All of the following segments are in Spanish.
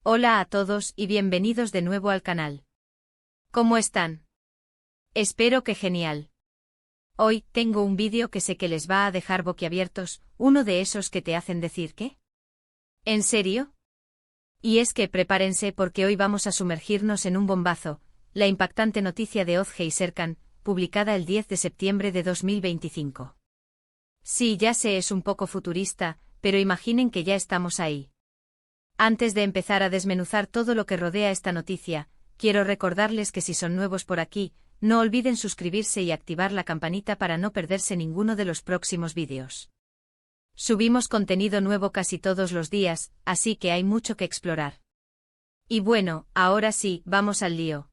Hola a todos y bienvenidos de nuevo al canal. ¿Cómo están? Espero que genial. Hoy tengo un vídeo que sé que les va a dejar boquiabiertos, uno de esos que te hacen decir ¿qué? ¿En serio? Y es que prepárense porque hoy vamos a sumergirnos en un bombazo, la impactante noticia de Ozge Serkan, publicada el 10 de septiembre de 2025. Sí, ya sé, es un poco futurista, pero imaginen que ya estamos ahí. Antes de empezar a desmenuzar todo lo que rodea esta noticia, quiero recordarles que si son nuevos por aquí, no olviden suscribirse y activar la campanita para no perderse ninguno de los próximos vídeos. Subimos contenido nuevo casi todos los días, así que hay mucho que explorar. Y bueno, ahora sí, vamos al lío.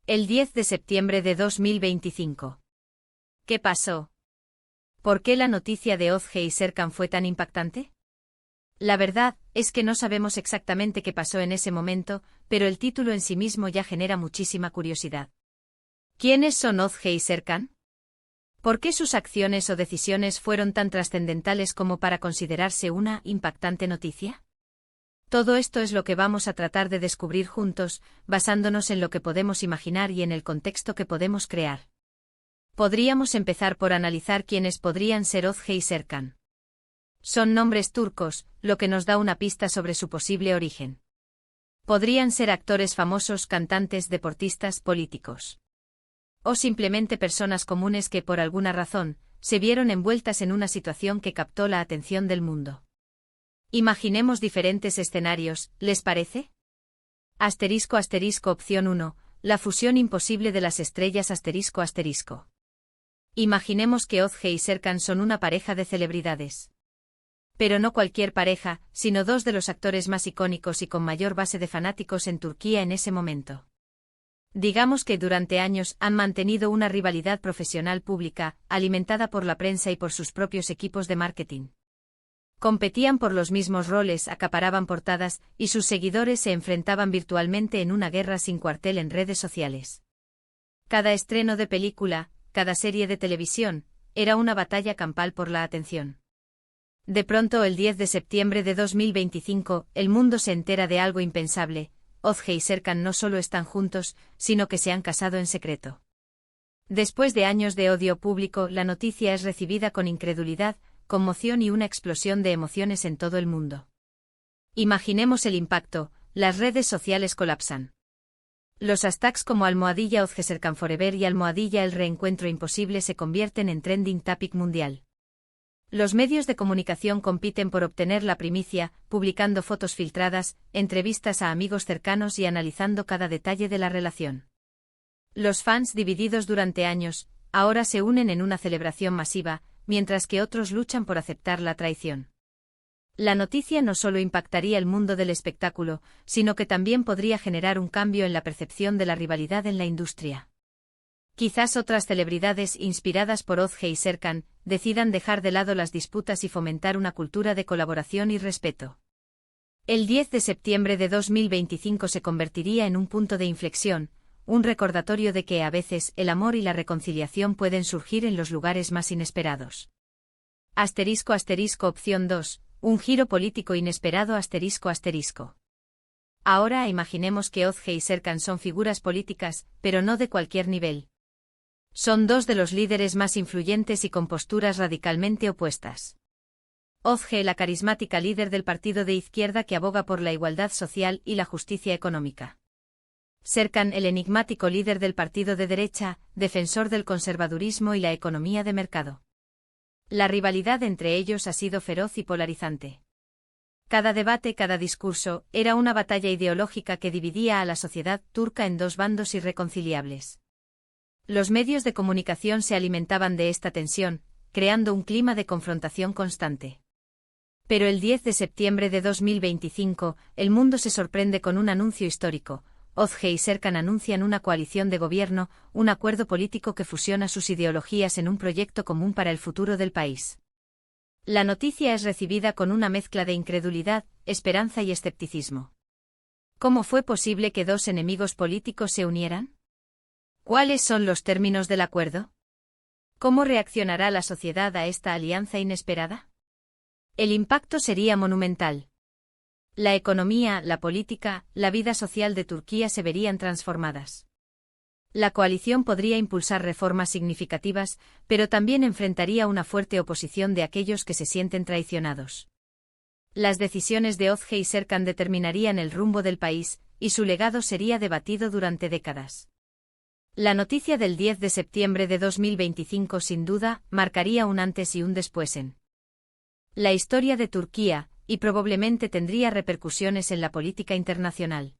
El 10 de septiembre de 2025. ¿Qué pasó? ¿Por qué la noticia de Ozge Serkan fue tan impactante? La verdad es que no sabemos exactamente qué pasó en ese momento, pero el título en sí mismo ya genera muchísima curiosidad. ¿Quiénes son Ozge Serkan? ¿Por qué sus acciones o decisiones fueron tan trascendentales como para considerarse una impactante noticia? Todo esto es lo que vamos a tratar de descubrir juntos, basándonos en lo que podemos imaginar y en el contexto que podemos crear. Podríamos empezar por analizar quiénes podrían ser Ozge Serkan. Son nombres turcos, lo que nos da una pista sobre su posible origen. Podrían ser actores famosos, cantantes, deportistas, políticos. O simplemente personas comunes que por alguna razón, se vieron envueltas en una situación que captó la atención del mundo. Imaginemos diferentes escenarios, ¿les parece? Asterisco asterisco opción 1, la fusión imposible de las estrellas asterisco asterisco. Imaginemos que Ozge Serkan son una pareja de celebridades. Pero no cualquier pareja, sino dos de los actores más icónicos y con mayor base de fanáticos en Turquía en ese momento. Digamos que durante años han mantenido una rivalidad profesional pública, alimentada por la prensa y por sus propios equipos de marketing. Competían por los mismos roles, acaparaban portadas, y sus seguidores se enfrentaban virtualmente en una guerra sin cuartel en redes sociales. Cada estreno de película, cada serie de televisión, era una batalla campal por la atención. De pronto el 10 de septiembre de 2025, el mundo se entera de algo impensable: Ozge Serkan no solo están juntos, sino que se han casado en secreto. Después de años de odio público, la noticia es recibida con incredulidad, conmoción y una explosión de emociones en todo el mundo. Imaginemos el impacto: las redes sociales colapsan. Los hashtags como #Ozge Serkan Forever y #El reencuentro imposible se convierten en trending topic mundial. Los medios de comunicación compiten por obtener la primicia, publicando fotos filtradas, entrevistas a amigos cercanos y analizando cada detalle de la relación. Los fans, divididos durante años, ahora se unen en una celebración masiva, mientras que otros luchan por aceptar la traición. La noticia no solo impactaría el mundo del espectáculo, sino que también podría generar un cambio en la percepción de la rivalidad en la industria. Quizás otras celebridades inspiradas por Ozge Serkan decidan dejar de lado las disputas y fomentar una cultura de colaboración y respeto. El 10 de septiembre de 2025 se convertiría en un punto de inflexión, un recordatorio de que a veces el amor y la reconciliación pueden surgir en los lugares más inesperados. Asterisco asterisco opción 2, un giro político inesperado asterisco asterisco. Ahora imaginemos que Ozge Serkan son figuras políticas, pero no de cualquier nivel. Son dos de los líderes más influyentes y con posturas radicalmente opuestas. Ozge, la carismática líder del partido de izquierda que aboga por la igualdad social y la justicia económica. Serkan, el enigmático líder del partido de derecha, defensor del conservadurismo y la economía de mercado. La rivalidad entre ellos ha sido feroz y polarizante. Cada debate, cada discurso, era una batalla ideológica que dividía a la sociedad turca en dos bandos irreconciliables. Los medios de comunicación se alimentaban de esta tensión, creando un clima de confrontación constante. Pero el 10 de septiembre de 2025, el mundo se sorprende con un anuncio histórico: Ozge Serkan anuncian una coalición de gobierno, un acuerdo político que fusiona sus ideologías en un proyecto común para el futuro del país. La noticia es recibida con una mezcla de incredulidad, esperanza y escepticismo. ¿Cómo fue posible que dos enemigos políticos se unieran? ¿Cuáles son los términos del acuerdo? ¿Cómo reaccionará la sociedad a esta alianza inesperada? El impacto sería monumental. La economía, la política, la vida social de Turquía se verían transformadas. La coalición podría impulsar reformas significativas, pero también enfrentaría una fuerte oposición de aquellos que se sienten traicionados. Las decisiones de Özge y Serkan determinarían el rumbo del país, y su legado sería debatido durante décadas. La noticia del 10 de septiembre de 2025 sin duda marcaría un antes y un después en la historia de Turquía, y probablemente tendría repercusiones en la política internacional.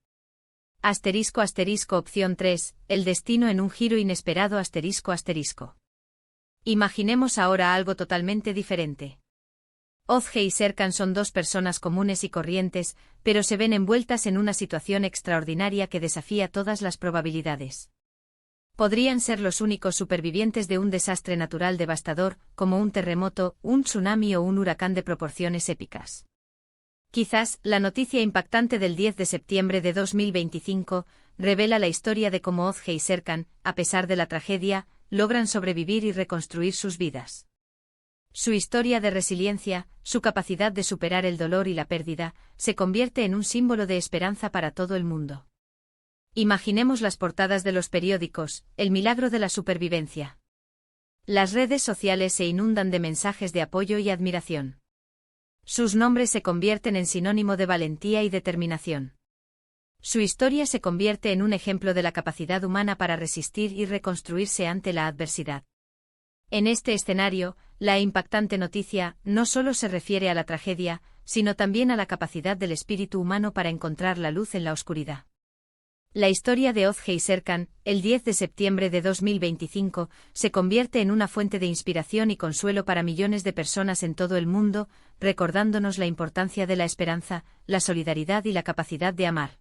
Opción 3, el destino en un giro inesperado. Imaginemos ahora algo totalmente diferente. Özge y Serkan son dos personas comunes y corrientes, pero se ven envueltas en una situación extraordinaria que desafía todas las probabilidades. Podrían ser los únicos supervivientes de un desastre natural devastador, como un terremoto, un tsunami o un huracán de proporciones épicas. Quizás, la noticia impactante del 10 de septiembre de 2025 revela la historia de cómo Özge y Serkan, a pesar de la tragedia, logran sobrevivir y reconstruir sus vidas. Su historia de resiliencia, su capacidad de superar el dolor y la pérdida, se convierte en un símbolo de esperanza para todo el mundo. Imaginemos las portadas de los periódicos, el milagro de la supervivencia. Las redes sociales se inundan de mensajes de apoyo y admiración. Sus nombres se convierten en sinónimo de valentía y determinación. Su historia se convierte en un ejemplo de la capacidad humana para resistir y reconstruirse ante la adversidad. En este escenario, la impactante noticia no solo se refiere a la tragedia, sino también a la capacidad del espíritu humano para encontrar la luz en la oscuridad. La historia de Özge y Serkan, el 10 de septiembre de 2025, se convierte en una fuente de inspiración y consuelo para millones de personas en todo el mundo, recordándonos la importancia de la esperanza, la solidaridad y la capacidad de amar.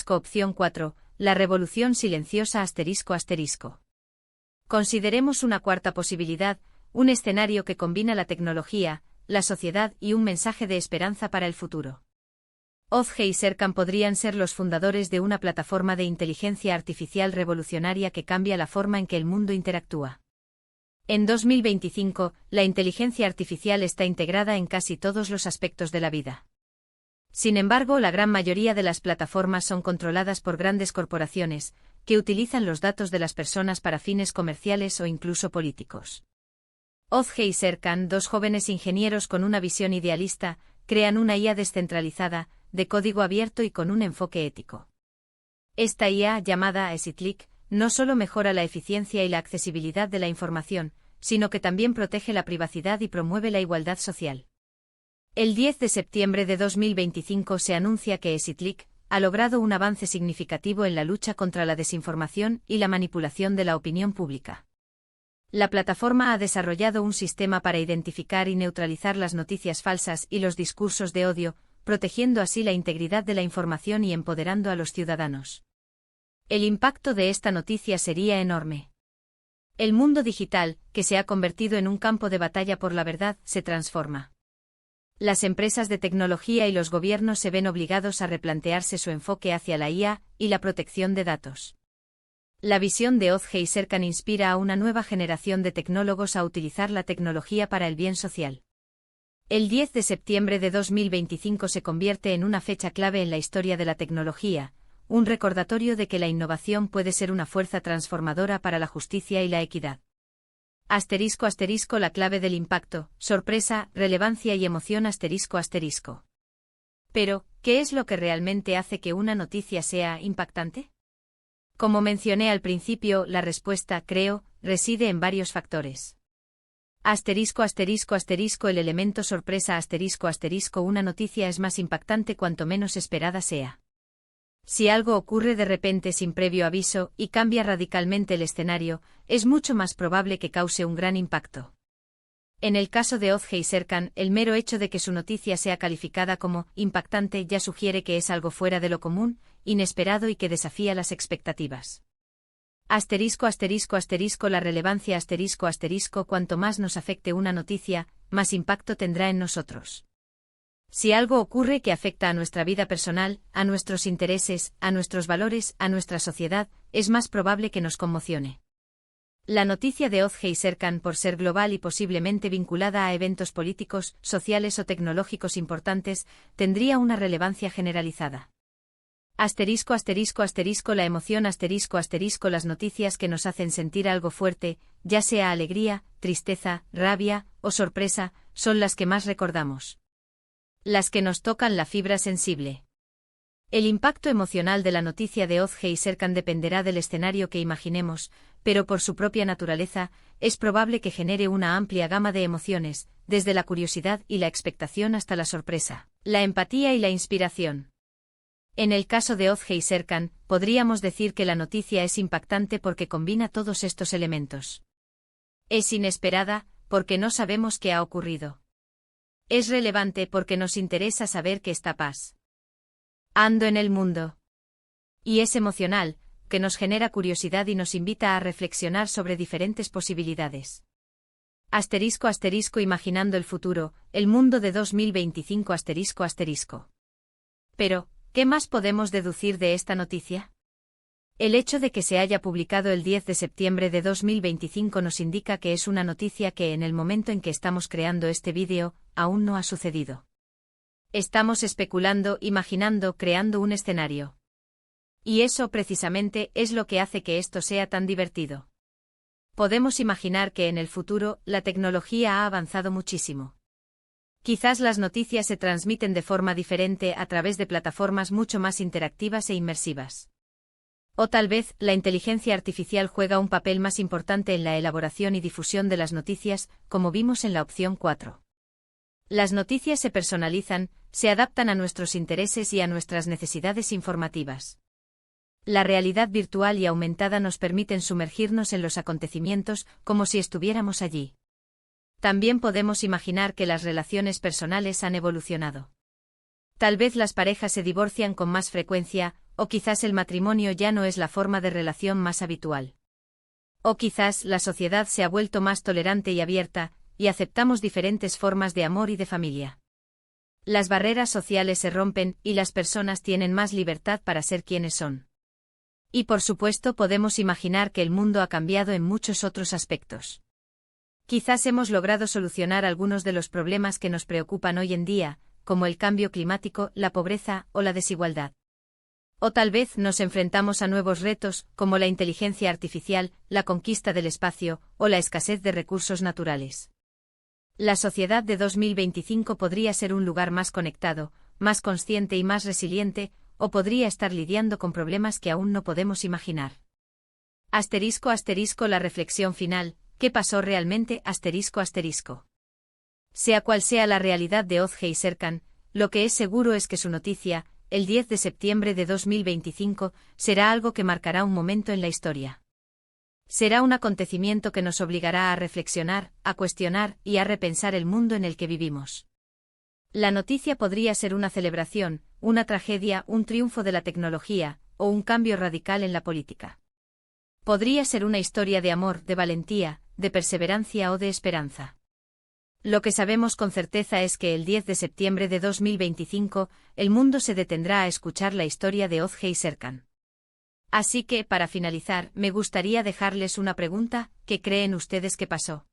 Opción 4, la revolución silenciosa. Consideremos una cuarta posibilidad, un escenario que combina la tecnología, la sociedad y un mensaje de esperanza para el futuro. Özge y Serkan podrían ser los fundadores de una plataforma de inteligencia artificial revolucionaria que cambia la forma en que el mundo interactúa. En 2025, la inteligencia artificial está integrada en casi todos los aspectos de la vida. Sin embargo, la gran mayoría de las plataformas son controladas por grandes corporaciones, que utilizan los datos de las personas para fines comerciales o incluso políticos. Özge y Serkan, dos jóvenes ingenieros con una visión idealista, crean una IA descentralizada, de código abierto y con un enfoque ético. Esta IA, llamada EasyClick, no solo mejora la eficiencia y la accesibilidad de la información, sino que también protege la privacidad y promueve la igualdad social. El 10 de septiembre de 2025 se anuncia que EasyClick ha logrado un avance significativo en la lucha contra la desinformación y la manipulación de la opinión pública. La plataforma ha desarrollado un sistema para identificar y neutralizar las noticias falsas y los discursos de odio, protegiendo así la integridad de la información y empoderando a los ciudadanos. El impacto de esta noticia sería enorme. El mundo digital, que se ha convertido en un campo de batalla por la verdad, se transforma. Las empresas de tecnología y los gobiernos se ven obligados a replantearse su enfoque hacia la IA y la protección de datos. La visión de Özge y Serkan inspira a una nueva generación de tecnólogos a utilizar la tecnología para el bien social. El 10 de septiembre de 2025 se convierte en una fecha clave en la historia de la tecnología, un recordatorio de que la innovación puede ser una fuerza transformadora para la justicia y la equidad. La clave del impacto, sorpresa, relevancia y emoción. Pero, ¿qué es lo que realmente hace que una noticia sea impactante? Como mencioné al principio, la respuesta, creo, reside en varios factores. El elemento sorpresa. Una noticia es más impactante cuanto menos esperada sea. Si algo ocurre de repente sin previo aviso y cambia radicalmente el escenario, es mucho más probable que cause un gran impacto. En el caso de Özge y Serkan, el mero hecho de que su noticia sea calificada como impactante ya sugiere que es algo fuera de lo común, inesperado y que desafía las expectativas. La relevancia. Cuanto más nos afecte una noticia, más impacto tendrá en nosotros. Si algo ocurre que afecta a nuestra vida personal, a nuestros intereses, a nuestros valores, a nuestra sociedad, es más probable que nos conmocione. La noticia de Ozge Serkan, por ser global y posiblemente vinculada a eventos políticos, sociales o tecnológicos importantes, tendría una relevancia generalizada. Asterisco asterisco asterisco la emoción asterisco asterisco las noticias que nos hacen sentir algo fuerte, ya sea alegría, tristeza, rabia o sorpresa, son las que más recordamos. Las que nos tocan la fibra sensible. El impacto emocional de la noticia de Ozge Serkan dependerá del escenario que imaginemos, pero por su propia naturaleza, es probable que genere una amplia gama de emociones, desde la curiosidad y la expectación hasta la sorpresa, la empatía y la inspiración. En el caso de Ozge Serkan, podríamos decir que la noticia es impactante porque combina todos estos elementos. Es inesperada, porque no sabemos qué ha ocurrido. Es relevante porque nos interesa saber qué está pasando en el mundo. Y es emocional, que nos genera curiosidad y nos invita a reflexionar sobre diferentes posibilidades. Asterisco asterisco imaginando el futuro, el mundo de 2025 asterisco asterisco. Pero, ¿qué más podemos deducir de esta noticia? El hecho de que se haya publicado el 10 de septiembre de 2025 nos indica que es una noticia que en el momento en que estamos creando este vídeo, aún no ha sucedido. Estamos especulando, imaginando, creando un escenario. Y eso precisamente es lo que hace que esto sea tan divertido. Podemos imaginar que en el futuro la tecnología ha avanzado muchísimo. Quizás las noticias se transmiten de forma diferente a través de plataformas mucho más interactivas e inmersivas. O tal vez la inteligencia artificial juega un papel más importante en la elaboración y difusión de las noticias, como vimos en la opción 4. Las noticias se personalizan, se adaptan a nuestros intereses y a nuestras necesidades informativas. La realidad virtual y aumentada nos permiten sumergirnos en los acontecimientos como si estuviéramos allí. También podemos imaginar que las relaciones personales han evolucionado. Tal vez las parejas se divorcian con más frecuencia, o quizás el matrimonio ya no es la forma de relación más habitual. O quizás la sociedad se ha vuelto más tolerante y abierta, y aceptamos diferentes formas de amor y de familia. Las barreras sociales se rompen y las personas tienen más libertad para ser quienes son. Y por supuesto podemos imaginar que el mundo ha cambiado en muchos otros aspectos. Quizás hemos logrado solucionar algunos de los problemas que nos preocupan hoy en día, como el cambio climático, la pobreza o la desigualdad. O tal vez nos enfrentamos a nuevos retos, como la inteligencia artificial, la conquista del espacio, o la escasez de recursos naturales. La sociedad de 2025 podría ser un lugar más conectado, más consciente y más resiliente, o podría estar lidiando con problemas que aún no podemos imaginar. Asterisco asterisco la reflexión final, ¿qué pasó realmente? Asterisco asterisco. Sea cual sea la realidad de Ozge Serkan, lo que es seguro es que su noticia, el 10 de septiembre de 2025, será algo que marcará un momento en la historia. Será un acontecimiento que nos obligará a reflexionar, a cuestionar y a repensar el mundo en el que vivimos. La noticia podría ser una celebración, una tragedia, un triunfo de la tecnología, o un cambio radical en la política. Podría ser una historia de amor, de valentía, de perseverancia o de esperanza. Lo que sabemos con certeza es que el 10 de septiembre de 2025, el mundo se detendrá a escuchar la historia de Ozge Serkan. Así que, para finalizar, me gustaría dejarles una pregunta: ¿qué creen ustedes que pasó?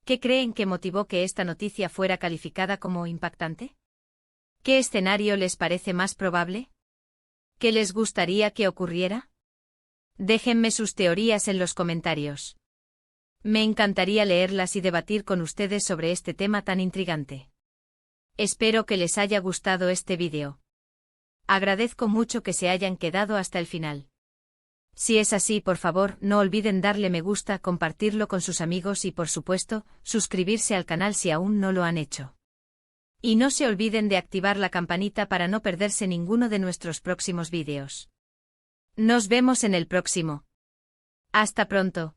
¿Qué creen que motivó que esta noticia fuera calificada como impactante? ¿Qué escenario les parece más probable? ¿Qué les gustaría que ocurriera? Déjenme sus teorías en los comentarios. Me encantaría leerlas y debatir con ustedes sobre este tema tan intrigante. Espero que les haya gustado este vídeo. Agradezco mucho que se hayan quedado hasta el final. Si es así, por favor, no olviden darle me gusta, compartirlo con sus amigos y, por supuesto, suscribirse al canal si aún no lo han hecho. Y no se olviden de activar la campanita para no perderse ninguno de nuestros próximos vídeos. Nos vemos en el próximo. Hasta pronto.